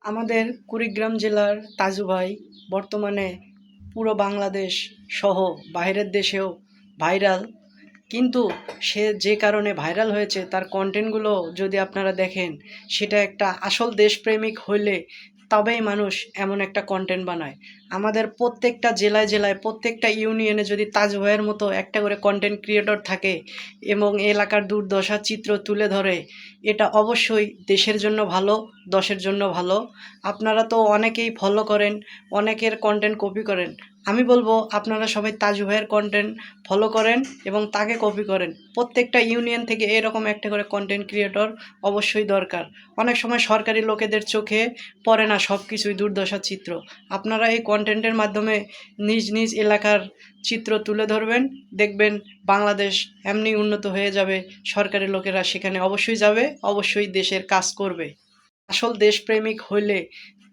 আমাদের কুড়িগ্রাম জেলার তাজু ভাই বর্তমানে পুরো বাংলাদেশ সহ বাইরের দেশেও ভাইরাল। কিন্তু সে যে কারণে ভাইরাল হয়েছে তার কন্টেন্টগুলো যদি আপনারা দেখেন, সেটা একটা আসল দেশপ্রেমিক হইলে তবেই মানুষ এমন একটা কন্টেন্ট বানায়। আমাদের প্রত্যেকটা জেলায় জেলায় প্রত্যেকটা ইউনিয়নে যদি তাজ ভাইয়ের মতো একটা করে কন্টেন্ট ক্রিয়েটর থাকে এবং এলাকার দুর্দশার চিত্র তুলে ধরে, এটা অবশ্যই দেশের জন্য ভালো, দশের জন্য ভালো। আপনারা তো অনেকেই ফলো করেন, অনেকের কন্টেন্ট কপি করেন। আমি বলবো আপনারা সবাই তাজু ভাইয়ের কন্টেন্ট ফলো করেন এবং তাকে কপি করেন। প্রত্যেকটা ইউনিয়ন থেকে এরকম একটা করে কন্টেন্ট ক্রিয়েটর অবশ্যই দরকার। অনেক সময় সরকারি লোকেদের চোখে পড়ে না সব কিছুই দুর্দশার চিত্র। আপনারা এই কন্টেন্টের মাধ্যমে নিজ নিজ এলাকার চিত্র তুলে ধরবেন, দেখবেন বাংলাদেশ এমনি উন্নত হয়ে যাবে। সরকারি লোকেরা সেখানে অবশ্যই যাবে, অবশ্যই দেশের কাজ করবে। আসল দেশপ্রেমিক হইলে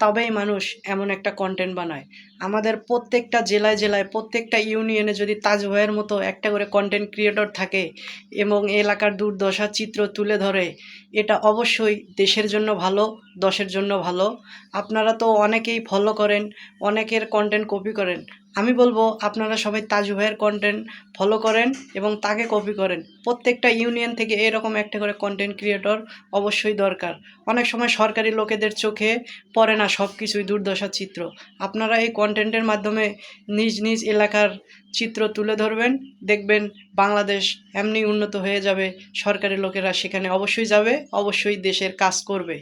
তবেই মানুষ এমন একটা কন্টেন্ট বানায়। আমাদের প্রত্যেকটা জেলায় জেলায় প্রত্যেকটা ইউনিয়নে যদি তাজ ভাইয়ের মতো একটা করে কন্টেন্ট ক্রিয়েটর থাকে এবং এলাকার দুর্দশার চিত্র তুলে ধরে, এটা অবশ্যই দেশের জন্য ভালো, দশের জন্য ভালো। আপনারা তো অনেকেই ফলো করেন, অনেকের কন্টেন্ট কপি করেন। আমি বলবো আপনারা সবাই তাজু ভাইয়ের কন্টেন্ট ফলো করেন এবং তাকে কপি করেন। প্রত্যেকটা ইউনিয়ন থেকে এরকম একটা করে কন্টেন্ট ক্রিয়েটর অবশ্যই দরকার। অনেক সময় সরকারি লোকেদের চোখে পড়ে না সব কিছুই দুর্দশার চিত্র। আপনারা এই কন্টেন্টের মাধ্যমে নিজ নিজ এলাকার চিত্র তুলে ধরবেন, দেখবেন বাংলাদেশ এমনি উন্নত হয়ে যাবে। সরকারি লোকেরা সেখানে অবশ্যই যাবে, অবশ্যই দেশের কাজ করবে।